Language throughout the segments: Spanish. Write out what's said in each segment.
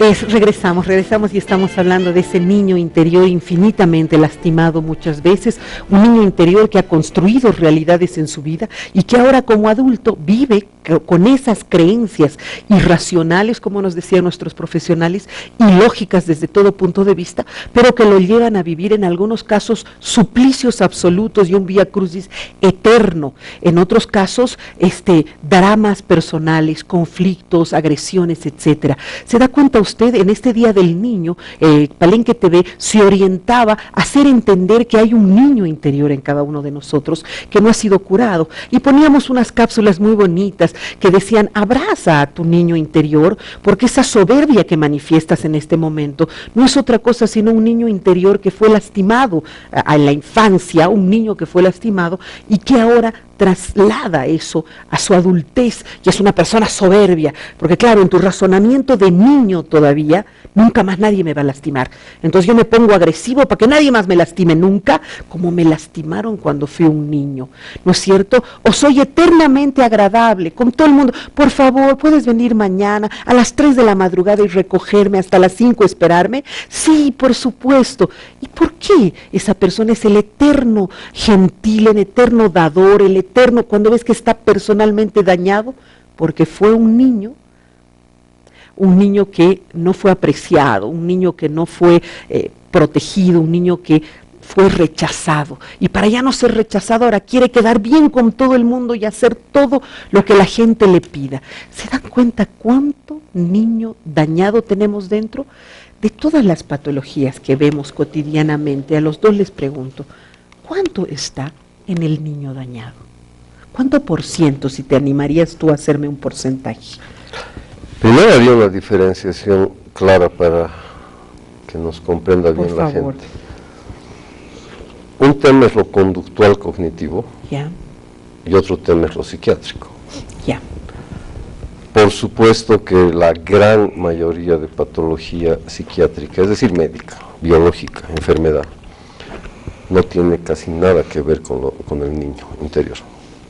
Pues regresamos y estamos hablando de ese niño interior infinitamente lastimado muchas veces, un niño interior que ha construido realidades en su vida y que ahora como adulto vive con esas creencias irracionales, como nos decían nuestros profesionales, ilógicas desde todo punto de vista, pero que lo llevan a vivir en algunos casos suplicios absolutos y un vía crucis eterno, en otros casos dramas personales, conflictos, agresiones, etcétera. ¿Se da cuenta usted? En este Día del Niño, Palenque TV se orientaba a hacer entender que hay un niño interior en cada uno de nosotros que no ha sido curado, y poníamos unas cápsulas muy bonitas que decían: abraza a tu niño interior, porque esa soberbia que manifiestas en este momento no es otra cosa sino un niño interior que fue lastimado en la infancia, un niño que fue lastimado y que ahora traslada eso a su adultez y es una persona soberbia, porque claro, en tu razonamiento de niño todavía, nunca más nadie me va a lastimar, entonces yo me pongo agresivo para que nadie más me lastime nunca, como me lastimaron cuando fui un niño, ¿no es cierto? O soy eternamente agradable con todo el mundo: por favor, ¿puedes venir mañana a las 3 de la madrugada y recogerme hasta las 5 esperarme? Sí, por supuesto. ¿Y por qué esa persona es el eterno gentil, el eterno dador, el eterno cuando ves que está personalmente dañado? Porque fue un niño que no fue apreciado, un niño que no fue protegido, un niño que fue rechazado, y para ya no ser rechazado ahora quiere quedar bien con todo el mundo y hacer todo lo que la gente le pida. ¿Se dan cuenta cuánto niño dañado tenemos dentro? De todas las patologías que vemos cotidianamente, a los dos les pregunto: ¿cuánto está en el niño dañado? ¿Cuánto por ciento, si te animarías tú a hacerme un porcentaje? Primero haría una diferenciación clara para que nos comprenda bien la gente. Un tema es lo conductual cognitivo, ya, y otro tema es lo psiquiátrico. Ya. Por supuesto que la gran mayoría de patología psiquiátrica, es decir, médica, biológica, enfermedad, no tiene casi nada que ver con el niño interior.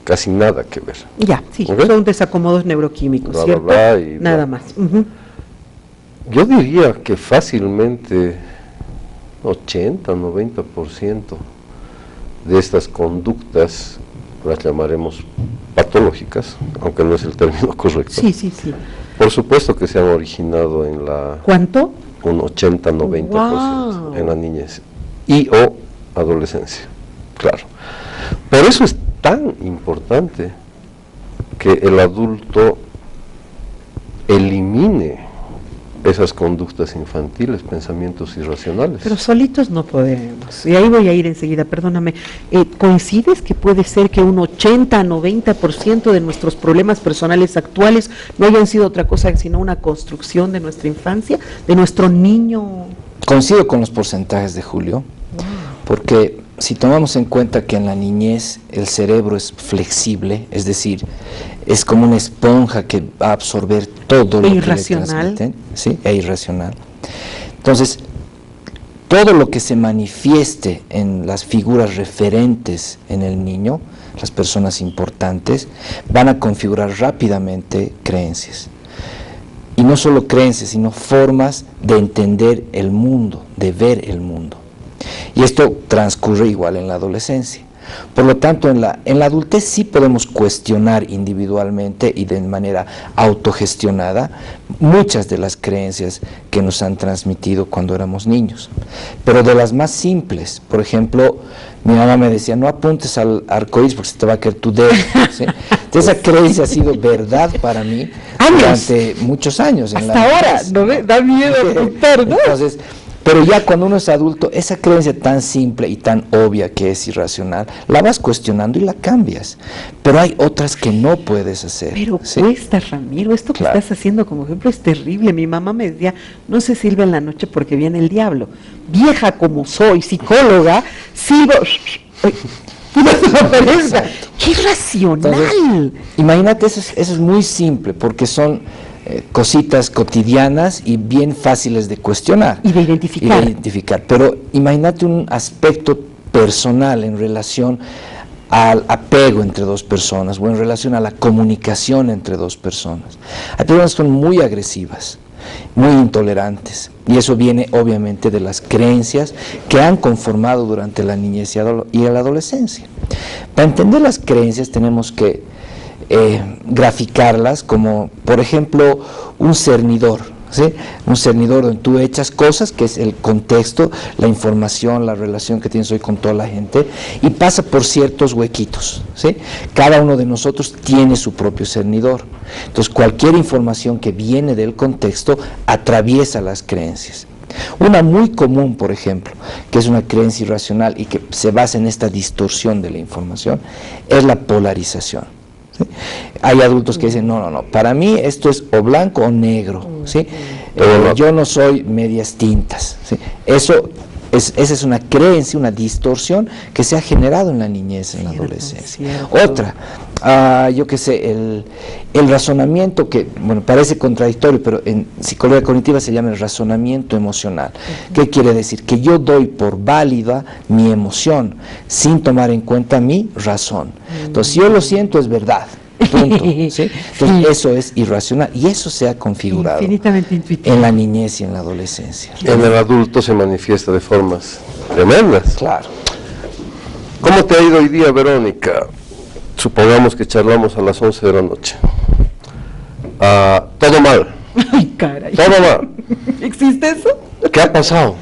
Casi nada que ver. Ya, sí, ¿Okay? Son desacomodos neuroquímicos, bla, ¿cierto? bla, bla, y nada bla. más. Yo diría que fácilmente 80-90% de estas conductas, las llamaremos patológicas, aunque no es el término correcto. Sí, sí, sí. Por supuesto que se han originado en la... ¿Cuánto? Un 80-90% Wow. en la niñez y o adolescencia, claro. Por eso es tan importante que el adulto elimine esas conductas infantiles, pensamientos irracionales. Pero solitos no podemos, y ahí voy a ir enseguida, perdóname. ¿Coincides que puede ser que un 80-90% de nuestros problemas personales actuales no hayan sido otra cosa sino una construcción de nuestra infancia, de nuestro niño? Coincido con los porcentajes de Julio, porque si tomamos en cuenta que en la niñez el cerebro es flexible, es decir, es como una esponja que va a absorber todo lo que le transmiten, ¿sí? E irracional. Entonces, todo lo que se manifieste en las figuras referentes en el niño, las personas importantes, van a configurar rápidamente creencias. Y no solo creencias, sino formas de entender el mundo, de ver el mundo. Y esto transcurre igual en la adolescencia. Por lo tanto, en la adultez sí podemos cuestionar individualmente y de manera autogestionada muchas de las creencias que nos han transmitido cuando éramos niños. Pero de las más simples, por ejemplo, mi mamá me decía: no apuntes al arcoíris porque se te va a caer tu dedo, ¿sí? Entonces, esa creencia ha sido verdad para mí durante muchos años. Hasta ahora, ¿no? Da miedo apuntar, ¿no? Entonces, pero ya cuando uno es adulto, esa creencia tan simple y tan obvia que es irracional, la vas cuestionando y la cambias. Pero hay otras que no puedes hacer. Pero ¿sí? cuesta, Ramiro, esto que estás haciendo como ejemplo es terrible. Mi mamá me decía: no se silba en la noche porque viene el diablo. Vieja como soy, psicóloga, silbo... ¡Qué irracional! Entonces, imagínate, eso es muy simple, porque son cositas cotidianas y bien fáciles de cuestionar. Y de identificar. Pero imagínate un aspecto personal en relación al apego entre dos personas o en relación a la comunicación entre dos personas. Hay personas que son muy agresivas, muy intolerantes. Y eso viene obviamente de las creencias que han conformado durante la niñez y la adolescencia. Para entender las creencias tenemos que graficarlas como, por ejemplo, un cernidor, ¿sí? Un cernidor donde tú echas cosas, que es el contexto, la información, la relación que tienes hoy con toda la gente, y pasa por ciertos huequitos, ¿sí? Cada uno de nosotros tiene su propio cernidor. Entonces, cualquier información que viene del contexto atraviesa las creencias. Una muy común, por ejemplo, que es una creencia irracional y que se basa en esta distorsión de la información, es la polarización. ¿Sí? Hay adultos que dicen, no, para mí esto es o blanco o negro, ¿sí? Yo no soy medias tintas, ¿sí? Esa es una creencia, una distorsión que se ha generado en la niñez, en la adolescencia. Otra, yo qué sé, el razonamiento que, bueno, parece contradictorio, pero en psicología cognitiva se llama el razonamiento emocional. ¿Qué quiere decir? Que yo doy por válida mi emoción sin tomar en cuenta mi razón. Entonces, si yo lo siento, es verdad. Punto, ¿sí? Entonces, eso es irracional y eso se ha configurado infinitamente intuitivo en la niñez y en la adolescencia. En el adulto se manifiesta de formas tremendas. Claro. ¿Cómo te ha ido hoy día, Verónica? Supongamos que charlamos a las 11 de la noche. Todo mal. Ay, caray. Todo mal. ¿Existe eso? ¿Qué ha pasado?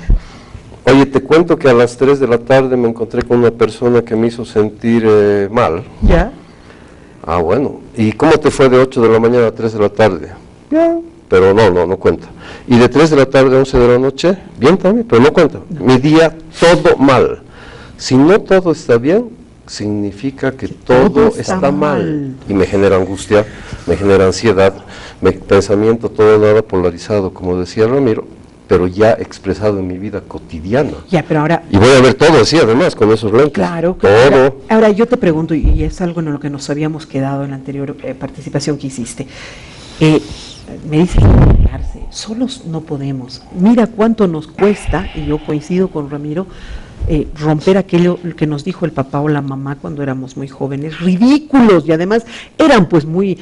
Oye, te cuento que a las 3 de la tarde me encontré con una persona que me hizo sentir mal. ¿Ya? Bueno. ¿Y cómo te fue de 8 de la mañana a 3 de la tarde? Bien. Pero no cuenta. ¿Y de 3 de la tarde a 11 de la noche? Bien también, pero no cuenta. Mi día, todo mal. Si no todo está bien, significa que todo está mal. Y me genera angustia, me genera ansiedad, pensamiento todo nada polarizado, como decía Ramiro, pero ya expresado en mi vida cotidiana. Ya, pero ahora... Y voy a ver todo así, además, con esos lentes. Claro. Todo. Ahora yo te pregunto, y es algo en lo que nos habíamos quedado en la anterior participación que hiciste. Me dice que arreglarse, solos no podemos. Mira cuánto nos cuesta, y yo coincido con Ramiro, romper aquello que nos dijo el papá o la mamá cuando éramos muy jóvenes, ridículos, y además eran pues muy...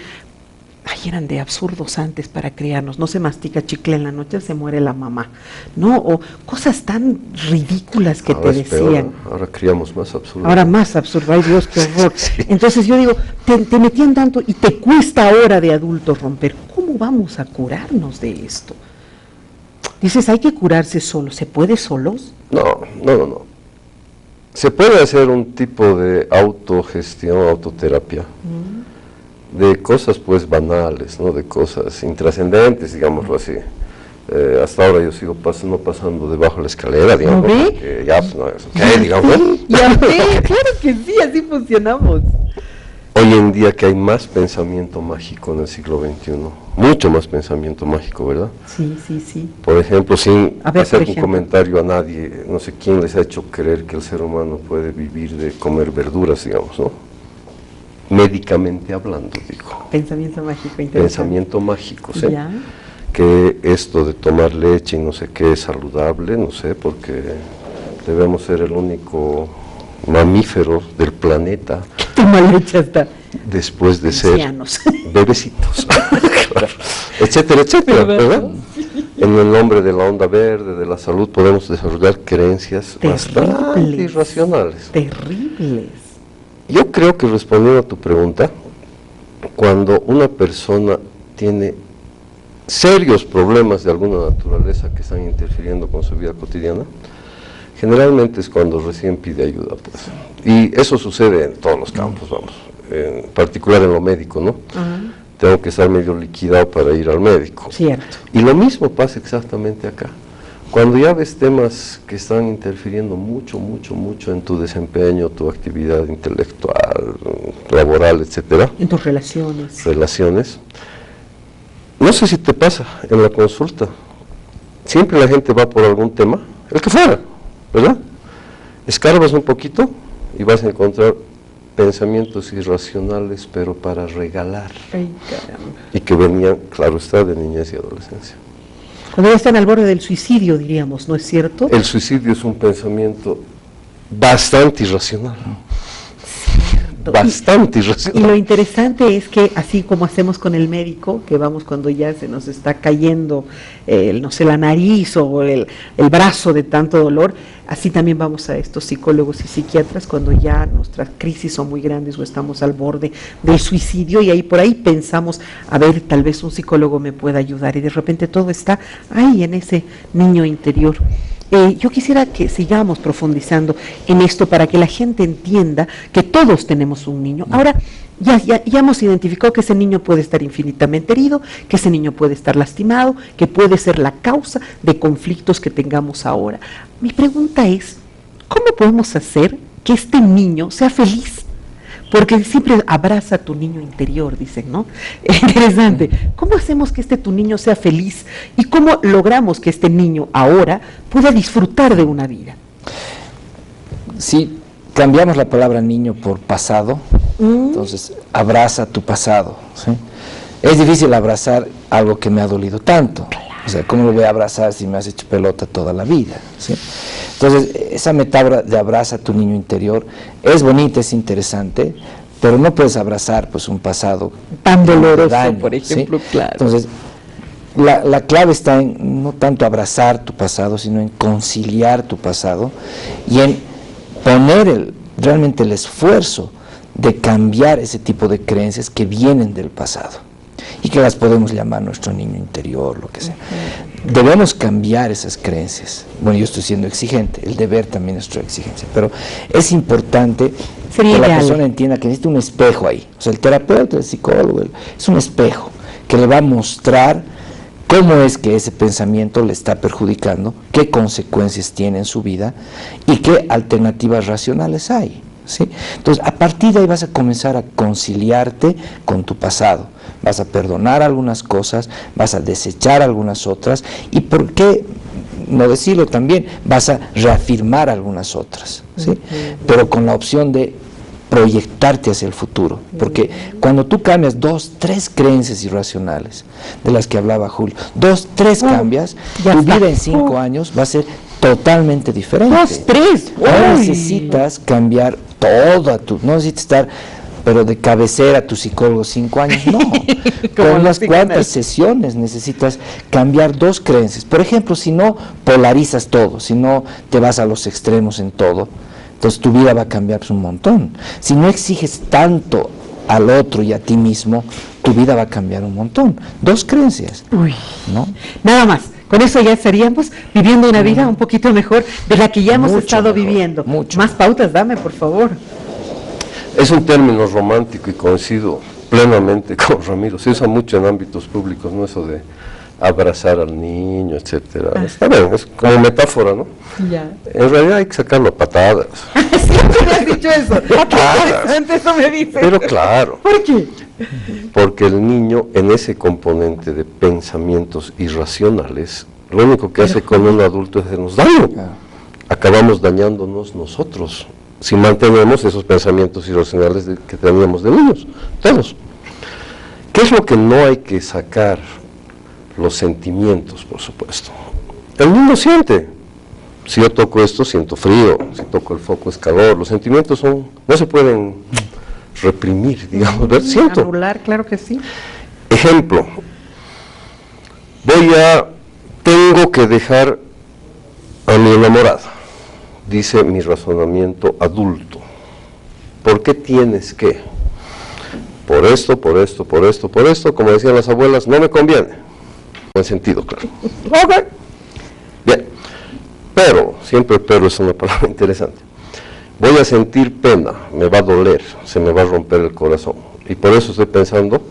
eran de absurdos antes para criarnos, no se mastica chicle en la noche, se muere la mamá, ¿no? O cosas tan ridículas que Ahora te es peor, decían. ahora criamos más absurdo. Ahora más absurdo, ay Dios, qué horror. Sí. Entonces yo digo, te metían tanto y te cuesta ahora de adulto romper. ¿Cómo vamos a curarnos de esto? Dices, hay que curarse solo. ¿Se puede solos? No. Se puede hacer un tipo de autogestión, autoterapia, de cosas pues banales, ¿no? De cosas intrascendentes, digámoslo así. Hasta ahora yo sigo pasando debajo de la escalera, digamos. ¿No ve? Porque ya, pues, no es ok, digamos. Ya ve, claro que sí, así funcionamos. Hoy en día que hay más pensamiento mágico en el siglo XXI, mucho más pensamiento mágico, ¿verdad? Sí. Por ejemplo, sin hacer un ejemplo. comentario a nadie, no sé quién les ha hecho creer que el ser humano puede vivir de comer verduras, digamos, ¿no? Médicamente hablando, digo. Pensamiento mágico, interesante. Pensamiento mágico, ¿sí? Ya. Que esto de tomar leche y no sé qué es saludable, no sé, porque debemos ser el único mamífero del planeta Toma leche hasta después de ancianos. ser bebecitos, claro, etcétera, ¿verdad? En el nombre de la onda verde, de la salud, podemos desarrollar creencias bastante irracionales. Terribles. Yo creo que respondiendo a tu pregunta, cuando una persona tiene serios problemas de alguna naturaleza que están interfiriendo con su vida cotidiana, generalmente es cuando recién pide ayuda, pues. Y eso sucede en todos los campos, vamos, en particular en lo médico, ¿no? Tengo que estar medio liquidado para ir al médico. Cierto. Y lo mismo pasa exactamente acá. Cuando ya ves temas que están interfiriendo mucho en tu desempeño, tu actividad intelectual, laboral, etcétera. En tus relaciones. No sé si te pasa en la consulta. Siempre la gente va por algún tema, el que fuera, ¿verdad? Escarbas un poquito y vas a encontrar pensamientos irracionales, pero para regalar. Ay, caramba. Y que venían, claro está, de niñez y adolescencia. Cuando ya están al borde del suicidio, diríamos, ¿no es cierto? El suicidio es un pensamiento bastante irracional. Exacto. bastante Y irracional. lo interesante es que así como hacemos con el médico, que vamos cuando ya se nos está cayendo, no sé, la nariz o el brazo de tanto dolor, así también vamos a estos psicólogos y psiquiatras cuando ya nuestras crisis son muy grandes o estamos al borde del suicidio y ahí por ahí pensamos, a ver, tal vez un psicólogo me pueda ayudar y de repente todo está ahí en ese niño interior. Yo quisiera que sigamos profundizando en esto para que la gente entienda que todos tenemos un niño. Ahora, ya hemos identificado que ese niño puede estar infinitamente herido, que ese niño puede estar lastimado, que puede ser la causa de conflictos que tengamos ahora. Mi pregunta es, ¿cómo podemos hacer que este niño sea feliz? Porque siempre abraza a tu niño interior, dicen, ¿no? Interesante. ¿Cómo hacemos que tu niño sea feliz? ¿Y cómo logramos que este niño ahora pueda disfrutar de una vida? Si cambiamos la palabra niño por pasado, entonces abraza tu pasado, ¿sí? Es difícil abrazar algo que me ha dolido tanto. O sea, ¿cómo lo voy a abrazar si me has hecho pelota toda la vida? ¿Sí? Entonces, esa metáfora de abraza a tu niño interior es bonita, es interesante, pero no puedes abrazar pues un pasado tan doloroso, daño, por ejemplo, ¿sí? claro. Entonces, la clave está en no tanto abrazar tu pasado, sino en conciliar tu pasado y en poner realmente el esfuerzo de cambiar ese tipo de creencias que vienen del pasado y que las podemos llamar nuestro niño interior, lo que sea. Debemos cambiar esas creencias. Bueno, yo estoy siendo exigente, el deber también es nuestra exigencia, pero es importante que la persona entienda que necesita un espejo ahí. O sea, el terapeuta, el psicólogo, es un espejo que le va a mostrar cómo es que ese pensamiento le está perjudicando, qué consecuencias tiene en su vida y qué alternativas racionales hay, ¿sí? Entonces, a partir de ahí vas a comenzar a conciliarte con tu pasado, vas a perdonar algunas cosas, vas a desechar algunas otras y, ¿por qué no decirlo también? Vas a reafirmar algunas otras, ¿sí? Pero con la opción de proyectarte hacia el futuro, porque cuando tú cambias 2, 3 creencias irracionales de las que hablaba Julio, 2, 3 cambias, tu vida en 5 años va a ser totalmente diferente. 2, 3. No necesitas cambiar toda no necesitas estar, pero de cabecera a tu psicólogo 5 años, no. Con unas cuantas sesiones necesitas cambiar 2 creencias. Por ejemplo, si no polarizas todo, si no te vas a los extremos en todo, entonces tu vida va a cambiar un montón. Si no exiges tanto al otro y a ti mismo, tu vida va a cambiar un montón. 2 creencias. Uy, ¿no? Nada más. Con eso ya estaríamos viviendo una vida un poquito mejor de la que ya hemos estado viviendo. Más pautas, dame, por favor. Es un término romántico y coincido plenamente con Ramiro. Se usa mucho en ámbitos públicos, ¿no? Eso de abrazar al niño, etcétera. Está bien, es como metáfora, ¿no? Ya. En realidad hay que sacarlo a patadas. Siempre me has dicho eso. Antes eso me dices. Pero claro. ¿Por qué? Porque el niño, en ese componente de pensamientos irracionales, lo único que hace con un adulto es hacernos daño. Acabamos dañándonos nosotros si mantenemos esos pensamientos irracionales que teníamos de niños, todos. ¿Qué es lo que no hay que sacar? Los sentimientos, por supuesto. El niño siente. Si yo toco esto, siento frío. Si toco el foco, es calor. Los sentimientos no se pueden reprimir, digamos. Siento. Anular, claro que sí. Ejemplo. Tengo que dejar a mi enamorada, dice mi razonamiento adulto. ¿Por qué tienes que? Por esto, por esto, por esto, por esto, como decían las abuelas, no me conviene. En sentido, claro. Okay. Bien, pero es una palabra interesante. Voy a sentir pena, me va a doler, se me va a romper el corazón. Y por eso estoy pensando.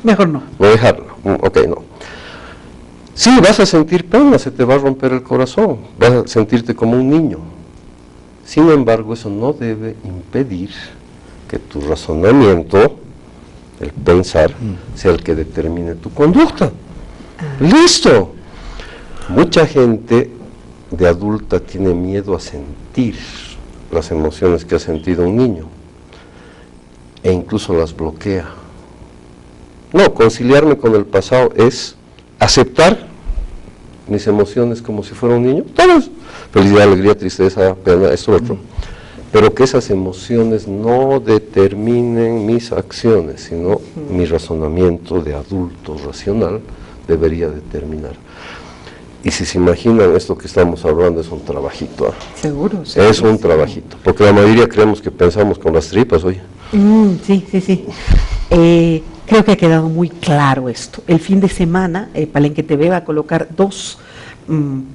Mejor no. No dejarlo. Ok, no. Sí, vas a sentir pena, se te va a romper el corazón, vas a sentirte como un niño. Sin embargo, eso no debe impedir que tu razonamiento, el pensar, sea el que determine tu conducta. ¡Listo! Mucha gente de adulta tiene miedo a sentir las emociones que ha sentido un niño e incluso las bloquea. No, conciliarme con el pasado es aceptar mis emociones como si fuera un niño, todas, felicidad, alegría, tristeza, pena, esto, otro, pero que esas emociones no determinen mis acciones, sino mi razonamiento de adulto racional debería determinar. Y si se imaginan, esto que estamos hablando es un trabajito. Seguro. Es un trabajito, porque la mayoría creemos que pensamos con las tripas, oye. Sí. Creo que ha quedado muy claro esto. El fin de semana, Palenque TV va a colocar 2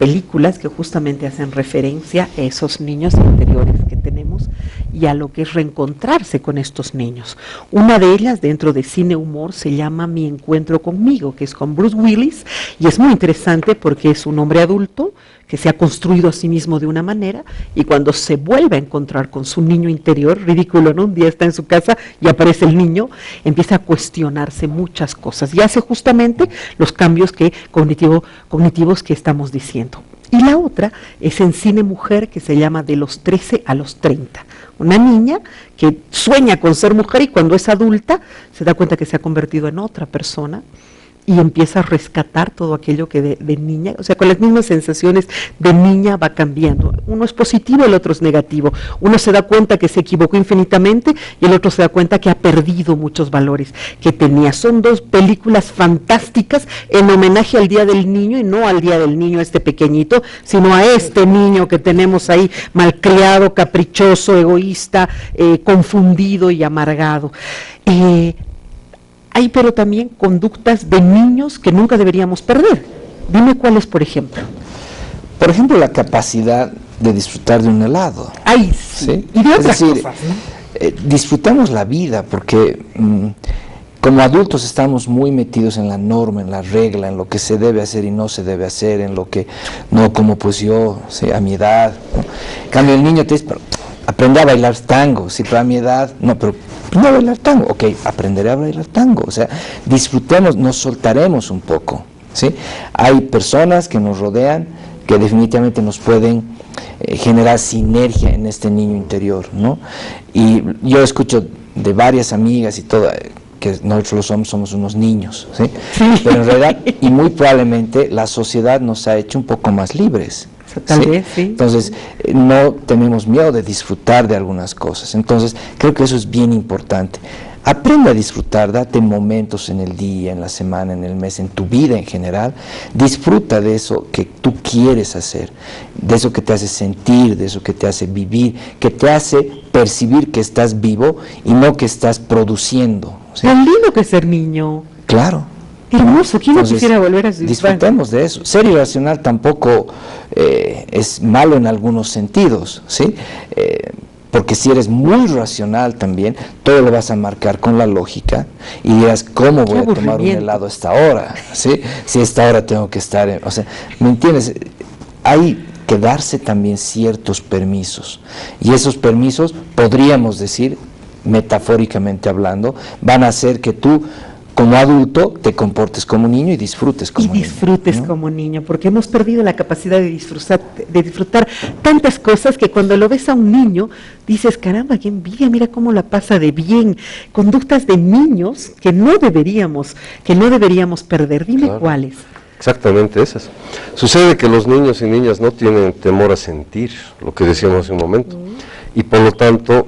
películas que justamente hacen referencia a esos niños interiores que tenemos y a lo que es reencontrarse con estos niños. Una de ellas, dentro de Cine Humor, se llama Mi Encuentro Conmigo, que es con Bruce Willis, y es muy interesante porque es un hombre adulto que se ha construido a sí mismo de una manera, y cuando se vuelve a encontrar con su niño interior, ridículo, ¿no? Un día está en su casa y aparece el niño, empieza a cuestionarse muchas cosas y hace justamente los cambios cognitivos que estamos diciendo. Y la otra es en Cine Mujer, que se llama De los 13 a los 30. Una niña que sueña con ser mujer y cuando es adulta se da cuenta que se ha convertido en otra persona y empieza a rescatar todo aquello que de niña, o sea, con las mismas sensaciones de niña va cambiando. Uno es positivo, el otro es negativo. Uno se da cuenta que se equivocó infinitamente y el otro se da cuenta que ha perdido muchos valores que tenía. Son 2 películas fantásticas en homenaje al Día del Niño, y no al Día del Niño este pequeñito, sino a este niño que tenemos ahí malcriado, caprichoso, egoísta, confundido y amargado. Hay pero también conductas de niños que nunca deberíamos perder. Dime cuáles, por ejemplo. Por ejemplo, la capacidad de disfrutar de un helado. Ay, sí. Y de otras cosas, ¿no? Disfrutamos la vida porque como adultos estamos muy metidos en la norma, en la regla, en lo que se debe hacer y no se debe hacer, en lo que no, como pues yo, a mi edad, ¿no? En cambio el niño te dice, pero aprende a bailar tango, sí, pero a mi edad, no, pero aprende a bailar tango, ok, aprenderé a bailar tango, o sea, disfrutemos, nos soltaremos un poco, ¿sí? Hay personas que nos rodean que definitivamente nos pueden generar sinergia en este niño interior, ¿no? Y yo escucho de varias amigas y todo, que nosotros los hombres somos unos niños, ¿sí? Pero en realidad, y muy probablemente, la sociedad nos ha hecho un poco más libres. Tal vez, sí. Entonces, no tenemos miedo de disfrutar de algunas cosas. Entonces, creo que eso es bien importante. Aprende a disfrutar, date momentos en el día, en la semana, en el mes, en tu vida en general. Disfruta de eso que tú quieres hacer, de eso que te hace sentir, de eso que te hace vivir, que te hace percibir que estás vivo y no que estás produciendo. ¿Sí? Tan lindo que es ser niño. Claro. Hermoso, ¿quién no quisiera volver a ser? Disfrutemos de eso. Ser irracional tampoco es malo en algunos sentidos, ¿sí? Porque si eres muy racional también, todo lo vas a marcar con la lógica y dirás, ¿cómo voy a tomar un helado a esta hora? ¿Sí? Si a esta hora tengo que estar, o sea, ¿me entiendes? Hay que darse también ciertos permisos y esos permisos, podríamos decir, metafóricamente hablando, van a hacer que tú como adulto te comportes como niño y disfrutes como niño. Y disfrutes, ¿no? Como niño, porque hemos perdido la capacidad de disfrutar tantas cosas que cuando lo ves a un niño dices, caramba, qué envidia, mira cómo la pasa de bien. Conductas de niños que no deberíamos perder. Dime claro. ¿Cuáles? Exactamente esas. Sucede que los niños y niñas no tienen temor a sentir, lo que decíamos hace un momento, y por lo tanto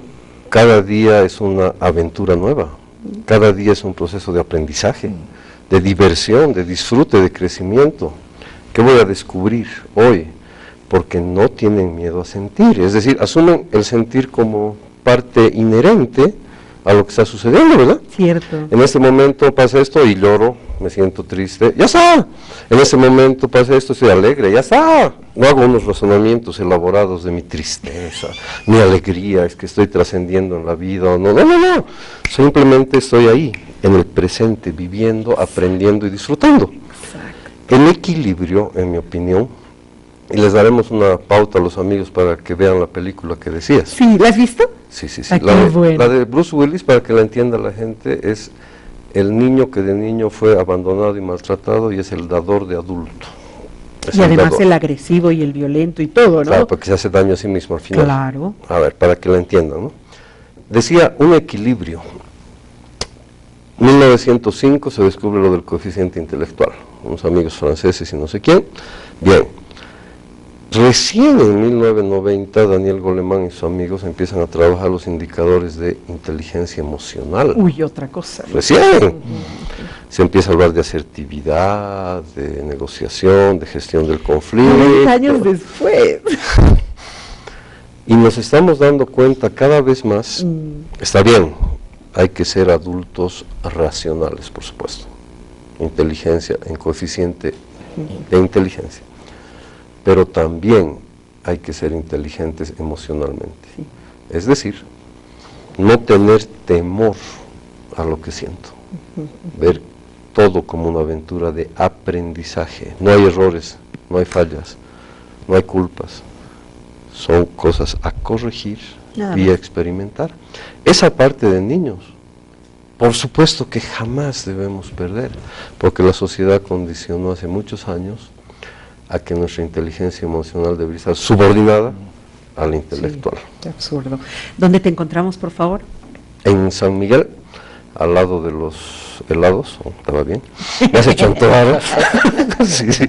cada día es una aventura nueva. Cada día es un proceso de aprendizaje, de diversión, de disfrute, de crecimiento. ¿Qué voy a descubrir hoy? Porque no tienen miedo a sentir, es decir, asumen el sentir como parte inherente a lo que está sucediendo, ¿verdad? Cierto. En este momento pasa esto y lloro, me siento triste, ya está. En este momento pasa esto, estoy alegre, ya está. No hago unos razonamientos elaborados de mi tristeza, mi alegría, es que estoy trascendiendo en la vida, no. Simplemente estoy ahí, en el presente, viviendo, aprendiendo y disfrutando. Exacto. El equilibrio, en mi opinión, y les daremos una pauta a los amigos para que vean la película que decías. Sí, ¿la has visto? Sí. La de Bruce Willis, para que la entienda la gente, es el niño que de niño fue abandonado y maltratado y es el dador de adulto. Y además el agresivo y el violento y todo, ¿no? Claro, porque se hace daño a sí mismo al final. Claro. A ver, para que la entiendan, ¿no? Decía, un equilibrio. 1905 se descubre lo del coeficiente intelectual. Unos amigos franceses y no sé quién. Bien. Recién en 1990 Daniel Goleman y sus amigos empiezan a trabajar los indicadores de inteligencia emocional. Uy, otra cosa. Recién. Se empieza a hablar de asertividad, de negociación, de gestión del conflicto. 40 años después. Y nos estamos dando cuenta cada vez más, está bien, hay que ser adultos racionales, por supuesto. Inteligencia en coeficiente de inteligencia. Pero también hay que ser inteligentes emocionalmente. Sí. Es decir, no tener temor a lo que siento. Ver todo como una aventura de aprendizaje. No hay errores, no hay fallas, no hay culpas. Son cosas a corregir y a experimentar. Esa parte de niños, por supuesto que jamás debemos perder, porque la sociedad condicionó hace muchos años a que nuestra inteligencia emocional debería estar subordinada a la intelectual. Sí, qué absurdo. ¿Dónde te encontramos, por favor? En San Miguel, al lado de los helados, ¿estaba bien? Me has hecho antojar. Sí, sí.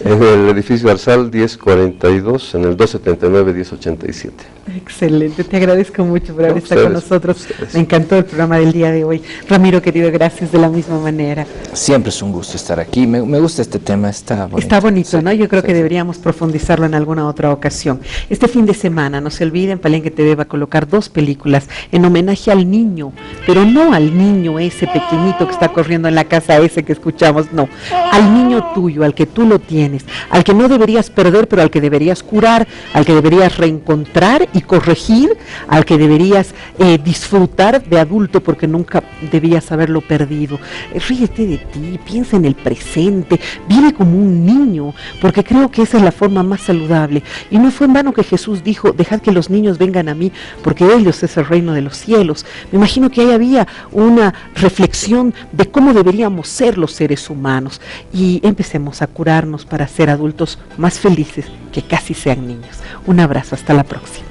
En el edificio Arsal 1042, en el 279-1087. Excelente, te agradezco mucho por haber estado con nosotros. Ustedes. Me encantó el programa del día de hoy. Ramiro, querido, gracias de la misma manera. Siempre es un gusto estar aquí. Me gusta este tema, está bonito. Está bonito, Sí, ¿no? Yo creo sí, que sí. deberíamos profundizarlo en alguna otra ocasión. Este fin de semana, no se olviden, Palenque TV va a colocar 2 películas en homenaje al niño, pero no al niño ese pequeñito que está corriendo en la casa ese que escuchamos, no. Al niño tuyo, al que tú lo tienes, al que no deberías perder, pero al que deberías curar, al que deberías reencontrar y corregir, al que deberías disfrutar de adulto porque nunca debías haberlo perdido. Ríete de ti, piensa en el presente, vive como un niño, porque creo que esa es la forma más saludable. Y no fue en vano que Jesús dijo, dejad que los niños vengan a mí, porque de ellos es el reino de los cielos. Me imagino que ahí había una reflexión de cómo deberíamos ser los seres humanos, y empecemos a curarnos para ser adultos más felices que casi sean niños. Un abrazo, hasta la próxima.